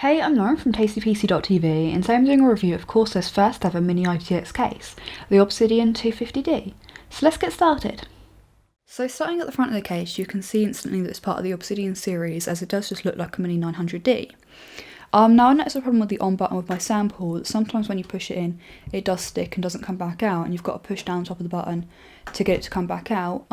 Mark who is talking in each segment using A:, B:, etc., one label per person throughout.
A: Hey, I'm Lauren from TastyPC.tv, and today I'm doing a review of Corsair's first ever Mini-ITX case, the Obsidian 250D. So let's get started. So starting at the front of the case, you can see instantly that it's part of the Obsidian series, as it does just look like a Mini 900D. Now I noticed a problem with the on button with my sample, that sometimes when you push it in, it does stick and doesn't come back out, and you've got to push down top of the button to get it to come back out,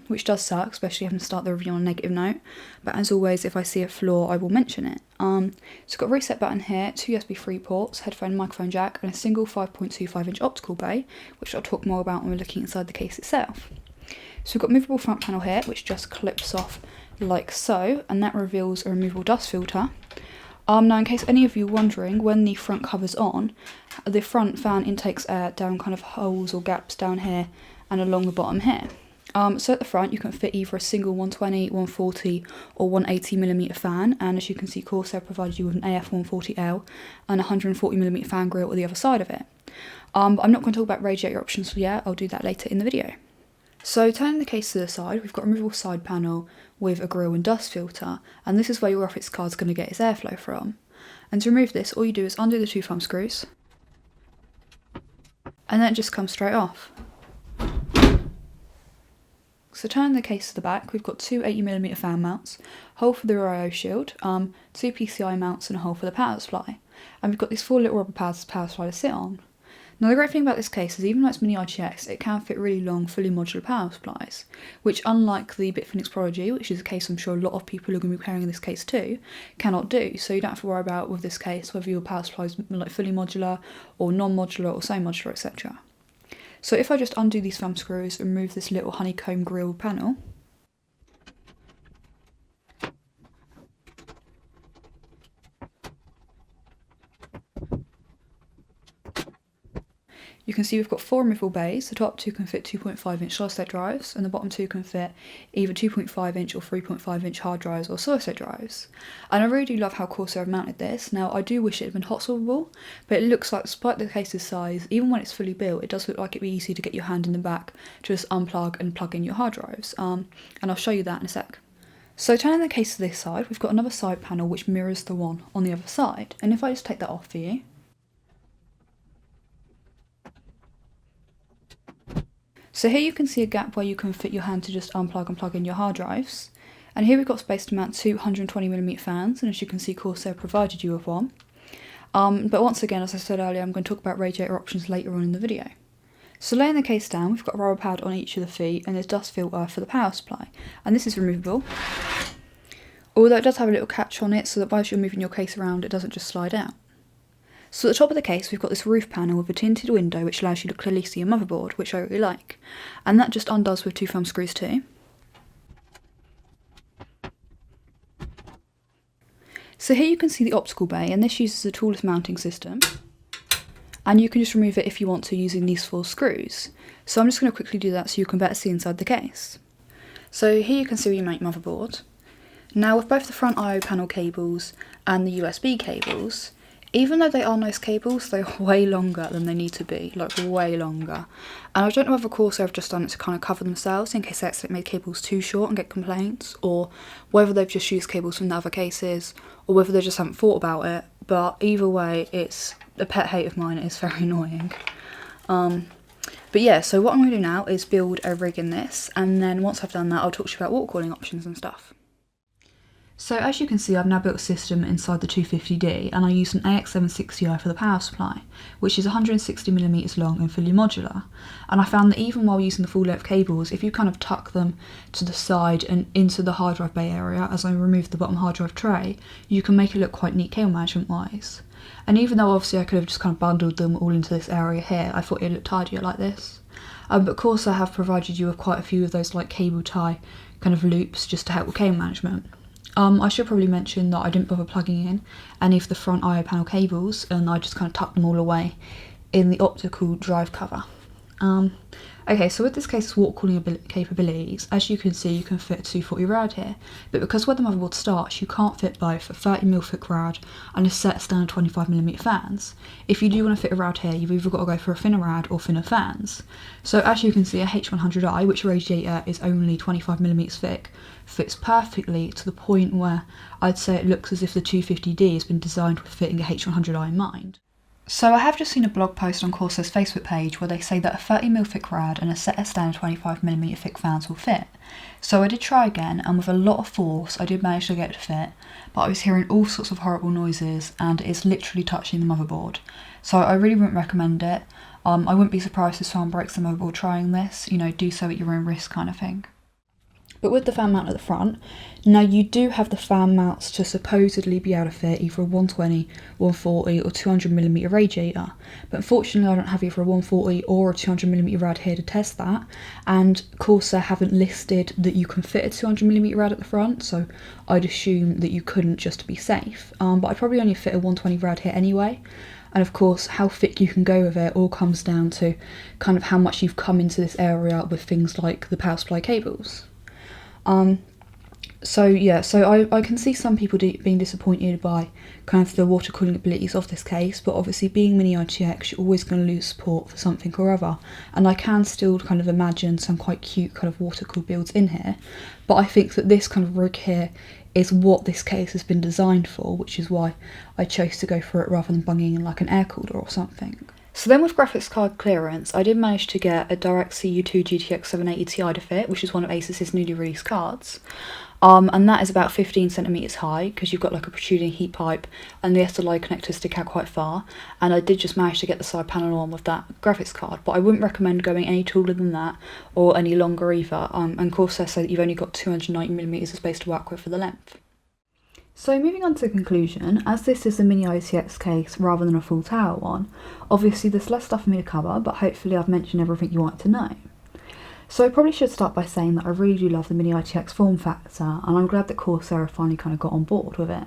A: which does suck, especially having to start the review on a negative note. But as always, if I see a flaw, I will mention it. So it's got a reset button here, two USB 3 ports, headphone, microphone jack, and a single 5.25 inch optical bay, which I'll talk more about when we're looking inside the case itself. So we've got a movable front panel here, which just clips off like so, and that reveals a removable dust filter. Now in case any of you are wondering, when the front cover's on, the front fan intakes air down kind of holes or gaps down here and along the bottom here. So at the front you can fit either a single 120, 140 or 180mm fan, and as you can see, Corsair provided you with an AF140L and a 140mm fan grille at the other side of it. I'm not going to talk about radiator options yet, I'll do that later in the video. So turning the case to the side, we've got a removable side panel with a grille and dust filter, and this is where your graphics card's going to get its airflow from. And to remove this, all you do is undo the two thumb screws, and then it just comes straight off. So turning the case to the back, we've got two 80mm fan mounts, hole for the rear I/O shield, two PCI mounts and a hole for the power supply. And we've got these four little rubber pads for the power supply to sit on. Now the great thing about this case is even though it's Mini-ITX, it can fit really long, fully modular power supplies, which unlike the Bitfinex Prodigy, which is a case I'm sure a lot of people are going to be carrying this case too, cannot do. So you don't have to worry about with this case whether your power supply is like fully modular or non-modular or semi-modular, etc. So if I just undo these thumb screws and remove this little honeycomb grille panel, you can see we've got four removable bays. The top two can fit 2.5 inch solid state drives, and the bottom two can fit either 2.5 inch or 3.5 inch hard drives or solid state drives. And I really do love how Corsair have mounted this. Now I do wish it had been hot swappable, but it looks like despite the case's size, even when it's fully built, it does look like it'd be easy to get your hand in the back to just unplug and plug in your hard drives. And I'll show you that in a sec. So turning the case to this side, we've got another side panel which mirrors the one on the other side. And if I just take that off for you, so here you can see a gap where you can fit your hand to just unplug and plug in your hard drives. And here we've got space to mount two 120mm fans, and as you can see, Corsair provided you with one. But once again, as I said earlier, I'm going to talk about radiator options later on in the video. So laying the case down, we've got a rubber pad on each of the feet and there's dust filter for the power supply. And this is removable, although it does have a little catch on it so that whilst you're moving your case around, it doesn't just slide out. So at the top of the case, we've got this roof panel with a tinted window which allows you to clearly see your motherboard, which I really like. And that just undoes with two thumb screws too. So here you can see the optical bay, and this uses the tallest mounting system. And you can just remove it if you want to using these four screws. So I'm just going to quickly do that so you can better see inside the case. So here you can see where you mount your motherboard. Now with both the front I/O panel cables and the USB cables, even though they are nice cables, they are way longer than they need to be, like way longer. And I don't know whether Corsair have just done it to kind of cover themselves in case they accidentally made cables too short and get complaints, or whether they've just used cables from the other cases, or whether they just haven't thought about it. But either way, it's a pet hate of mine, it's very annoying. But yeah, so what I'm going to do now is build a rig in this, and then once I've done that, I'll talk to you about water cooling options and stuff. So as you can see, I've now built a system inside the 250D, and I used an AX760i for the power supply, which is 160mm long and fully modular. And I found that even while using the full length cables, if you kind of tuck them to the side and into the hard drive bay area, as I removed the bottom hard drive tray, you can make it look quite neat cable management wise. And even though obviously I could have just kind of bundled them all into this area here, I thought it looked tidier like this. But of course I have provided you with quite a few of those like cable tie kind of loops just to help with cable management. I should probably mention that I didn't bother plugging in any of the front I/O panel cables, and I just kind of tucked them all away in the optical drive cover. Okay, so with this case's water cooling capabilities, as you can see, you can fit a 240 rad here, but because where the motherboard starts, you can't fit both a 30mm thick rad and a set standard 25mm fans. If you do want to fit a rad here, you've either got to go for a thinner rad or thinner fans. So as you can see, a H100i, which radiator is only 25mm thick, fits perfectly to the point where I'd say it looks as if the 250D has been designed with fitting a H100i in mind. So I have just seen a blog post on Corsair's Facebook page where they say that a 30mm thick rad and a set of standard 25mm thick fans will fit. So I did try again, and with a lot of force I did manage to get it to fit, but I was hearing all sorts of horrible noises and it's literally touching the motherboard. So I really wouldn't recommend it. I wouldn't be surprised if someone breaks the motherboard trying this, you know, do so at your own risk kind of thing. But with the fan mount at the front, now you do have the fan mounts to supposedly be able to fit either a 120, 140 or 200mm radiator, but unfortunately I don't have either a 140 or a 200mm rad here to test that, and Corsair haven't listed that you can fit a 200mm rad at the front, so I'd assume that you couldn't just to be safe, but I'd probably only fit a 120 rad here anyway. And of course, how thick you can go with it all comes down to kind of how much you've come into this area with things like the power supply cables. So I can see some people being disappointed by kind of the water cooling abilities of this case, but obviously being Mini-ITX, you're always going to lose support for something or other, and I can still kind of imagine some quite cute kind of water cooled builds in here, but I think that this kind of rig here is what this case has been designed for, which is why I chose to go for it rather than bunging in like an air cooler or something. So then with graphics card clearance, I did manage to get a DirectC U2 GTX 780 Ti to fit, which is one of Asus's newly released cards. And that is about 15cm high, because you've got like a protruding heat pipe and the SLI connectors stick out quite far, and I did just manage to get the side panel on with that graphics card, but I wouldn't recommend going any taller than that or any longer either, and Corsair say that you've only got 290mm of space to work with for the length. So moving on to the conclusion, as this is a Mini-ITX case rather than a full tower one, obviously there's less stuff for me to cover, but hopefully I've mentioned everything you wanted to know. So I probably should start by saying that I really do love the Mini-ITX form factor, and I'm glad that Corsair have finally kind of got on board with it.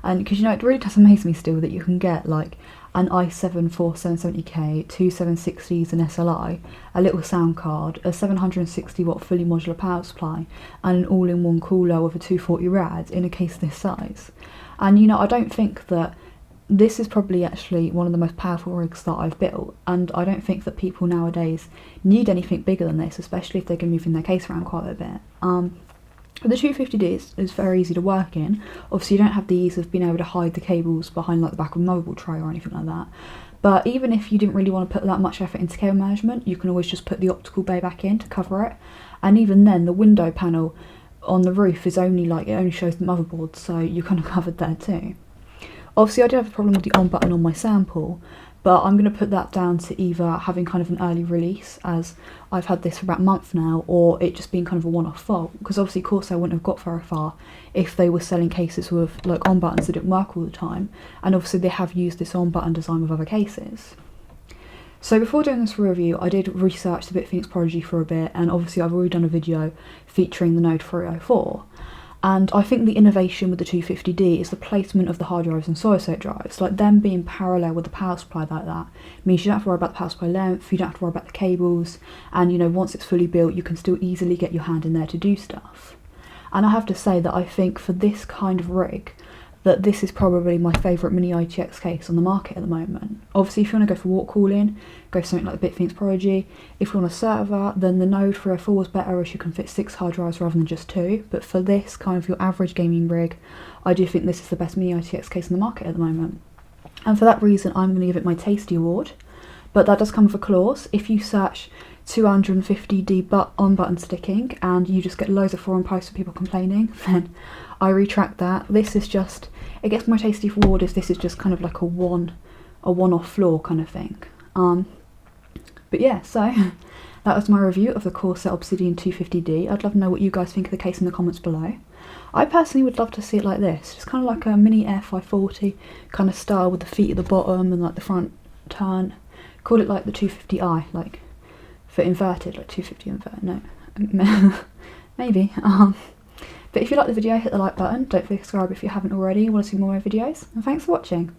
A: And because, you know, it really does amaze me still that you can get like an i7-4770K, two 760s, an SLI, a little sound card, a 760W fully modular power supply, and an all-in-one cooler with a 240 rad in a case this size. And, you know, I don't think that this is probably actually one of the most powerful rigs that I've built, and I don't think that people nowadays need anything bigger than this, especially if they're going to be moving their case around quite a bit. The 250D is very easy to work in. Obviously you don't have the ease of being able to hide the cables behind like the back of a motherboard tray or anything like that, but even if you didn't really want to put that much effort into cable management, you can always just put the optical bay back in to cover it, and even then the window panel on the roof is only like, it only shows the motherboard, so you're kind of covered there too. Obviously I did have a problem with the on button on my sample, but I'm going to put that down to either having kind of an early release, as I've had this for about a month now, or it just being kind of a one-off fault, because obviously Corsair wouldn't have got very far if they were selling cases with like on buttons that didn't work all the time, and obviously they have used this on button design with other cases. So before doing this review, I did research the Bitfinex Prodigy for a bit, and obviously I've already done a video featuring the Node 304. And I think the innovation with the 250D is the placement of the hard drives and solid state drives. Like, them being parallel with the power supply like that means you don't have to worry about the power supply length, you don't have to worry about the cables, and, you know, once it's fully built you can still easily get your hand in there to do stuff. And I have to say that I think for this kind of rig, that this is probably my favourite Mini-ITX case on the market at the moment. Obviously if you want to go for water cooling, go for something like the Bitfinex Prodigy. If you want a server, then the Node 304 is better, as you can fit 6 hard drives rather than just 2. But for this kind of your average gaming rig, I do think this is the best Mini-ITX case in the market at the moment. And for that reason I'm going to give it my Tasty award. But that does come with a clause. If you search 250D on button sticking and you just get loads of forum posts of people complaining, then I retract that. This is just, it gets my Tasty award if this is just kind of like a one-off flaw kind of thing. But yeah, so that was my review of the Corsair Obsidian 250D. I'd love to know what you guys think of the case in the comments below. I personally would love to see it like this, just kind of like a mini Air 540 kind of style with the feet at the bottom and like the front turn. Call it like the 250i, like for inverted, like 250 inverted, no, maybe. But if you like the video, hit the like button, don't forget to subscribe if you haven't already, you want to see more of my videos, and thanks for watching.